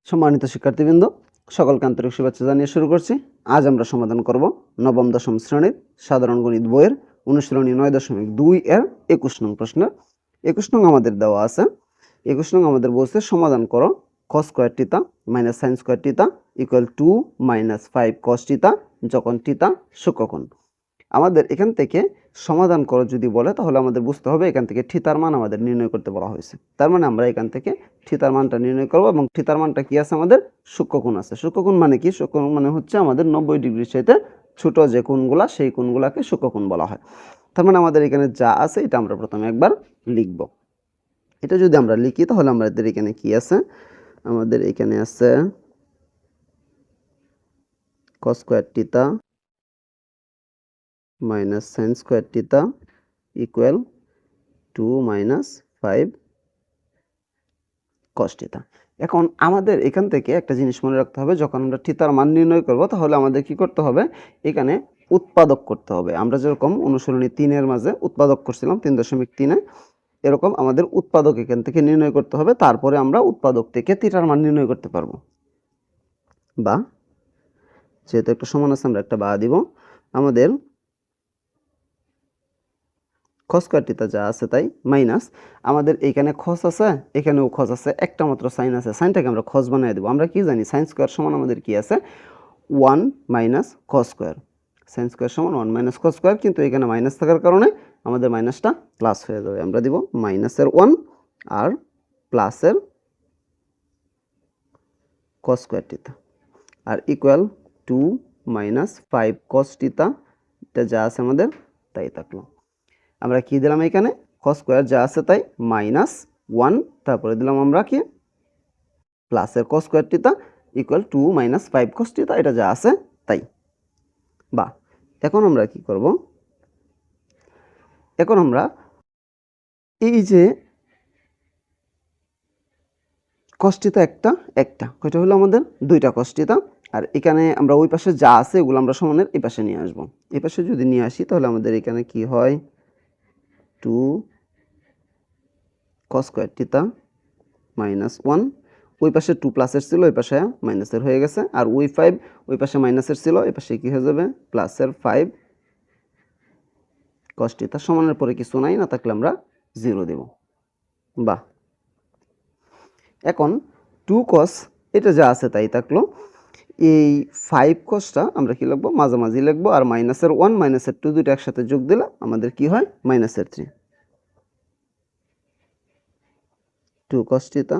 সম্মানিত শিক্ষার্থীবৃন্দ, সকলকে আন্তরিক শুভেচ্ছা জানিয়ে শুরু করছি। আজ আমরা সমাধান করব নবম দশম শ্রেণীর সাধারণ গণিত বইয়ের অনুশীলনী 9.2 এর 21 নং প্রশ্নের 21 নং আমাদের দেওয়া আছে। 21 নং আমাদের বলছে সমাধান করো cos square theta minus sin square theta equal 2 minus 5 cos theta যখন থিটা সূক্ষ্মকোণ। আমাদের এখান থেকে সমাধান করো যদি বলে তাহলে আমাদের বুঝতে হবে এখান থেকে থিতার মান আমাদের নির্ণয় করতে বলা হয়েছে। তার মানে আমরা এখান থেকে থিতার মানটা নির্ণয় করব এবং থিতার মানটা কি আছে আমাদের সূক্ষ্মকোণ আছে। সূক্ষ্মকোণ মানে কি? সূক্ষ্মকোণ মানে হচ্ছে আমাদের 90 ডিগ্রির চাইতে ছোট যে কোণগুলা সেই কোণগুলাকে সূক্ষ্মকোণ বলা হয়। তার মানে আমাদের এখানে যা আছে এটা আমরা প্রথমে একবার লিখব। এটা যদি আমরা লিখি তাহলে আমাদের এখানে কি আছে? আমাদের এখানে আছে cos square theta minus sin square theta equal 2 minus 5 cos theta. এখন আমাদের এখান থেকে একটা জিনিস মনে রাখতে হবে, যখন আমরা থিতার মান নির্ণয় করব তাহলে আমাদের কি করতে হবে? এখানে উৎপাদক করতে হবে। আমরা যেরকম অনুশীলনী 3 এর মাঝে উৎপাদক করছিলাম 3.3 এরকম আমাদের উৎপাদক এখান থেকে নির্ণয় করতে হবে। তারপরে আমরা উৎপাদক থেকে থিটার মান নির্ণয় করতে পারবো। বা যেহেতু একটা সমান আছে আমরা একটা বা দিব। আমাদের cos স্কয়ার থিটা যা আছে তাই মাইনাস আমাদের এখানে cos আছে, এখানেও cos আছে, একটা মাত্র sin আছে, সাইনটাকে আমরা cos বানিয়ে দেব। আমরা কি জানি sin স্কয়ার সমান আমাদের কি আছে 1 minus cos square. sin square সমান 1 মাইনাস cos স্কয়ার, কিন্তু এখানে মাইনাস থাকার কারণে আমাদের মাইনাসটা প্লাস হয়ে যাবে। আমরা দিব মাইনাসের 1 আর প্লাসের cos স্কয়ার থিটা আর ইকুয়াল 2 মাইনাস 5 cos থিটা। এটা যা আছে আমাদের তাই থাকলো। আমরা কি দিলাম এখানে? cos স্কয়ার যা আছে তাই মাইনাস 1, তারপরে দিলাম আমরা কি প্লাসের cos square theta equal 2 minus 5 cos theta. এটা যা আছে তাই। বা এখন আমরা কি করব? এখন আমরা এই যে cos থিটা একটা কয়টা হলো আমাদের? দুইটা cos থিটা। আর এখানে আমরা ওই পাশে যা আছে এগুলো আমরা সমানের এই পাশে নিয়ে আসব। এই পাশে যদি নিয়ে আসি তাহলে আমাদের এখানে কি হয়? 2 cos স্কয়ার থিটা মাইনাস 1, ওই পাশে 2 প্লাসের ছিল, ওই পাশে মাইনাসের হয়ে গেছে। আর ওই 5 ওই পাশে মাইনাসের ছিল, এই পাশে কি হয়ে যাবে? প্লাসের 5 cos থিটা। সমানের পরে কিছু নাই, না থাকলে আমরা 0 দেব। বা এখন 2 cos এটা যা আছে তাই থাকলো। এই 5 cosটা আমরা কি লিখবো? মাঝামাঝি লিখবো। আর মাইনাসের 1 মাইনাসের 2 দুটো একসাথে যোগ দিলে আমাদের কি হয়? মাইনাসের 3। 2 cos থিটা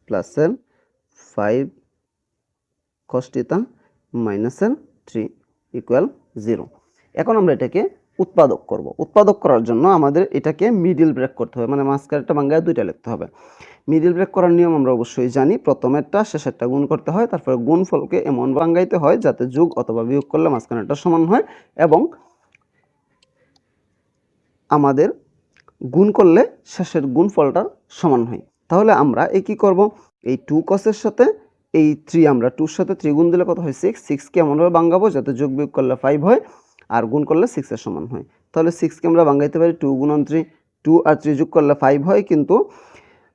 প্লাসের 5 cos থিটা মাইনাসের 3 ইকুয়াল 0। এখন আমরা এটাকে উৎপাদক করব। উৎপাদক করার জন্য আমাদের এটাকে মিডল ব্রেক করতে হবে, মানে মাঝখানেরটা ভাঙায় দুইটা লিখতে হবে। মিডল ব্রেক করার নিয়ম আমরা অবশ্যই জানি। প্রথমেরটা শেষেরটা গুণ করতে হয়, তারপরে গুণফলকে এমন ভাঙাইতে হয় যাতে যোগ অথবা বিয়োগ করলে মাঝখানেরটা সমান হয়, এবং আমাদের গুণ করলে শেষের গুণফলটা সমান হয়। তাহলে আমরা এই কি করব? এই 2 cosের সাথে এই 3, আমরা 2 এর সাথে 3 গুণ দিলে কত হয়? 6। 6 কে এমনভাবে ভাঙাবো যাতে যোগ বিয়োগ করলে 5 হয় আর গুণ করলে 6 এর সমান হয়। তাহলে 6 কে আমরা ভাঙাইতে পারি 2 গুণন 3, 2 আর 3 যোগ করলে 5 হয়, কিন্তু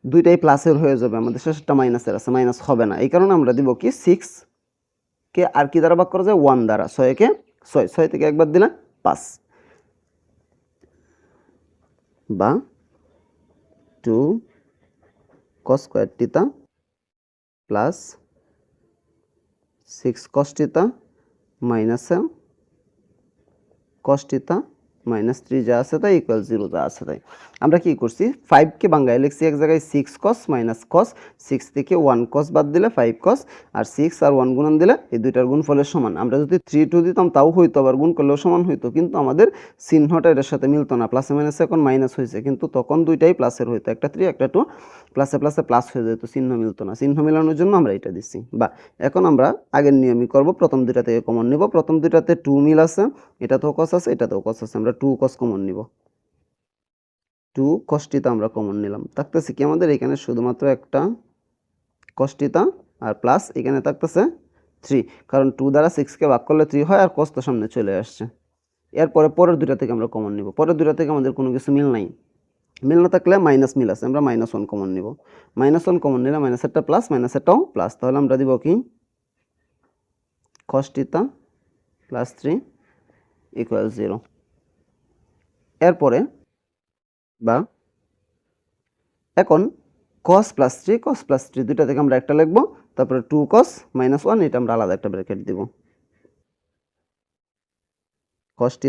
দুইটাই প্লাসের হয়ে যাবে, আমাদের শেষেরটা মাইনাসের আছে, মাইনাস হবে না। এই কারণে আমরা দিব কি 6 কে আর কি দ্বারা ভাগ করা যায়? 1 দ্বারা। 6 কে 6 থেকে একবার দিলে 5। বা 2 cos square theta plus 6 cos theta মাইনাসে cos থিটা মাইনাস 3 যা আছে তাই ইকুয়াল 0 যা আছে তাই। আমরা কি করছি? 5 কে বাংলায় লিখছি এক জায়গায় 6 cos মাইনাস cos, 6 থেকে 1 cos বাদ দিলে 5 cos, আর 6 আর 1 গুণন দিলে এই দুইটার গুণফলের সমান। আমরা যদি 3 2 দিতাম তাও হইতো, আবার গুণ করলেও সমান হইতো, কিন্তু আমাদের চিহ্নটা এর সাথে মিলতো না। প্লাসে মাইনাসে এখন মাইনাস হয়েছে, কিন্তু তখন দুইটাই প্লাসের হইতো, একটা 3 একটা 2, প্লাসে প্লাসে প্লাস হয়ে যেত, চিহ্ন মিলতো না। চিহ্ন মেলানোর জন্য আমরা এটা দিচ্ছি। বা এখন আমরা আগের নিয়মই করব, প্রথম দুইটা থেকে কমন নিব। প্রথম দুইটাতে 2 মিল আছে, এটাতেও cos আছে এটাতেও cos আছে, আমরা 2 cos কমন নিব। 2 cos থিটা আমরা কমন নিলাম। থাকতেছে কি আমাদের এখানে? শুধুমাত্র একটা cos থিটা আর প্লাস এখানে থাকতেছে 3, কারণ 2 দ্বারা 6 কে ভাগ করলে 3 হয় আর cos তো সামনে চলে আসছে। এরপরে পরের দুইটা থেকে আমরা কমন নিব। পরের দুইটা থেকে আমাদের কোনো কিছু মিল নাই, মিল না থাকলে মাইনাস মিল আছে, আমরা -1 কমন নিব। -1 কমন নিলে মাইনাসেরটা প্লাস, মাইনাসেরটাও প্লাস, তাহলে আমরা দিব কি cos θ + 3 = 0। এরপরে বা এখন cos + 3 দুইটা থেকে আমরা একটা লিখব, তারপরে 2 cos -1 এটা আমরা আলাদা একটা ব্র্যাকেট দিব। cos θ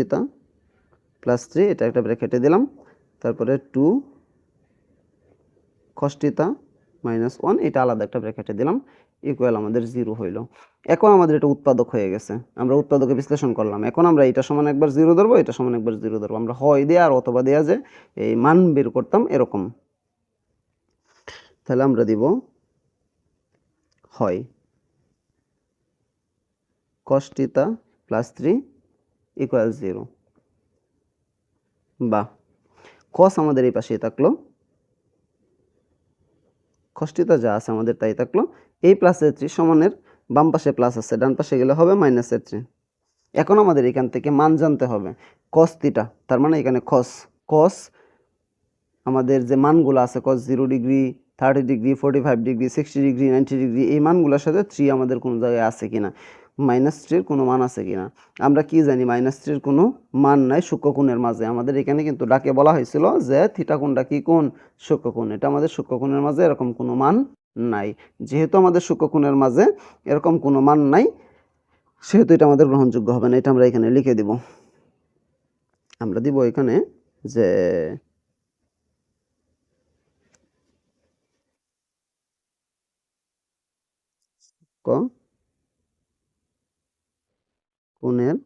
+ 3 এটা একটা ব্র্যাকেটে দিলাম, তারপরে 2 cos θ -1 এটা আলাদা একটা ব্র্যাকেটে দিলাম, ইকুয়াল আমাদের 0 হইল। এখন আমাদের এটা উৎপাদক হয়ে গেছে, আমরা উৎপাদকে বিশ্লেষণ করলাম। এখন আমরা এটা সমান একবার 0 ধরবো, এটা সমান একবার 0 ধরবো। আমরা হয় দিয়ে আর অথবা দেয়া যে এই মান বের করতাম এরকম। তাহলে আমরা দিব হয় cos θ + 3 = 0, বা cos আমাদের এই পাশেই থাকলো, cos θ যা আছে আমাদের তাই থাকলো। এই প্লাসের 3 সমানের বাম পাশে প্লাস আছে, ডান পাশে গেলে হবে -3। এখন আমাদের এখান থেকে মান জানতে হবে cos θ, তার মানে এখানে cos আমাদের যে মানগুলো আছে cos 0 degree, 30 degree, 45 degree, 60 degree, 90 degree, এই মানগুলোর সাথে 3 আমাদের কোনো জায়গায় আছে কিনা, -3 কোনো মান আছে কিনা। আমরা কি জানি -3 কোনো মান নাই সূক্ষ্মকোণের মাঝে। আমাদের এখানে কিন্তু ডাকে বলা হয়েছিল যে থিটা কোণটা কি কোণ, সূক্ষ্মকোণ। এটা আমাদের সূক্ষ্মকোণের মাঝে এরকম কোনো মান নাই। যেহেতু আমাদের সূক্ষ্মকোণের মাঝে এরকম কোনো মান নাই, সেহেতু এটা আমাদের গ্রহণযোগ্য হবে না। এটা আমরা এখানে লিখে দিব। আমরা দিব এখানে যে কোণের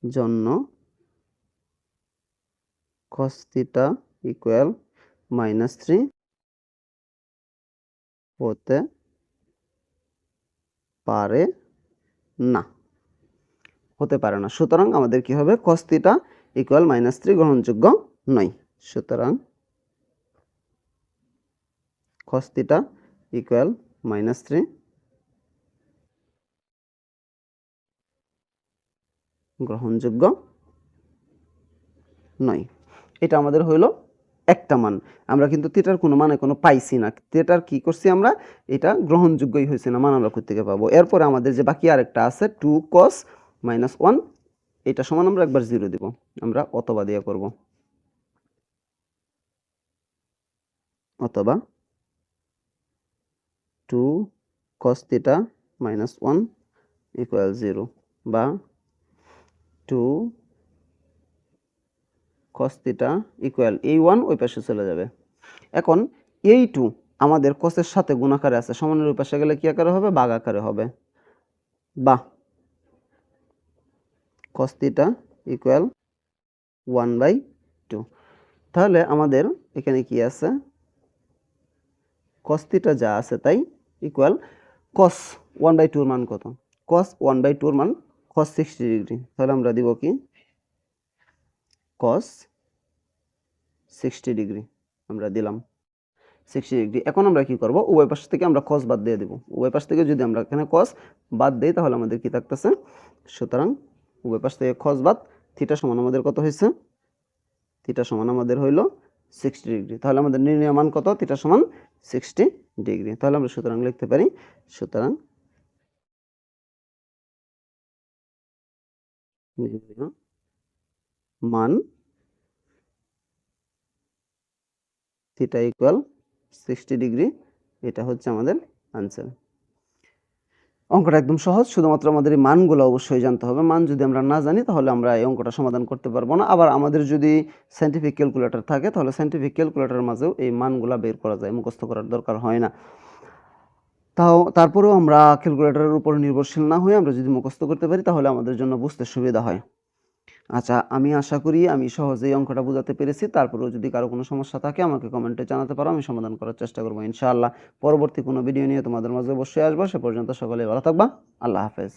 জন্য cos θ = -3 হতে পারে না, সুতরাং আমাদের কি হবে cos θ = -3 গ্রহণযোগ্য নয়। সুতরাং cos θ = -3 গ্রহণযোগ্য নয়। এটা আমাদের হইল একটা মান। আমরা কিন্তু থিটার কোনো মান এখনো পাইছি না। থিটার কি করছি আমরা, এটা গ্রহণযোগ্যই হয়েছে না, মান আমরা কোথা থেকে পাবো। এরপরে আমাদের যে বাকি আরেকটা আছে 2 cos -1, এটা সমান আমরা একবার 0 দিব, আমরা অথবা দিয়ে করব, অথবা 2 cos θ -1 = 0, বা 2 cos θ = এই 1 ওই পাশে চলে যাবে। এখন এই 2 আমাদের cos-এর সাথে গুণ আকারে আছে, সমানের ওই পাশে গেলে কি আকারে হবে, ভাগ আকারে হবে, বা cos θ = 1/2। তাহলে আমাদের এখানে কি আছে, cos θ যা আছে তাই ইকুয়াল cos 1/2 এর মান কত, cos 1/2 এর মান cos 60 ডিগ্রি। তাহলে আমরা দিব কি cos 60 ডিগ্রি, আমরা দিলাম 60 ডিগ্রি। এখন আমরা কি করব, উভয় পাশ থেকে আমরা cos বাদ দিয়ে দেব। উভয় পাশ থেকে যদি আমরা এখানে cos বাদ দেই তাহলে আমাদের কি থাকতেছে, সুতরাং উভয় পাশ থেকে cos বাদ, থিটা সমান আমাদের কত হয়েছে, থিটা সমান আমাদের হইল 60 ডিগ্রি। তাহলে আমাদের নির্ণয় মান কত, থিটা সমান 60 ডিগ্রি। তাহলে আমরা সুতরাং লিখতে পারি, সুতরাং মান থিটা = 60 ডিগ্রি, এটা হচ্ছে আমাদের आंसर। অঙ্কটা একদম সহজ, শুধুমাত্র আমাদের এই মানগুলো অবশ্যই জানতে হবে। মান যদি আমরা না জানি তাহলে আমরা এই অঙ্কটা সমাধান করতে পারবো না। আবার আমাদের যদি সায়েন্টিফিক ক্যালকুলেটর থাকে তাহলে সায়েন্টিফিক ক্যালকুলেটরের মাঝেও এই মানগুলা বের করা যায়, মুখস্থ করার দরকার হয় না। তারপরেও আমরা ক্যালকুলেটরের উপর নির্ভরশীল না হয়ে আমরা যদি মুখস্থ করতে পারি তাহলে আমাদের জন্য বুঝতে সুবিধা হয়। আচ্ছা, আমি আশা করি আমি সহজেই অঙ্কটা বোঝাতে পেরেছি। তারপরেও যদি কারো কোনো সমস্যা থাকে আমাকে কমেন্টে জানাতে পারো, আমি সমাধান করার চেষ্টা করবো ইনশাআল্লাহ। পরবর্তী কোনো ভিডিও নিয়ে তোমাদের মাঝে অবশ্যই আসবো। সে পর্যন্ত সকলে ভালো থাকবা। আল্লাহ হাফেজ।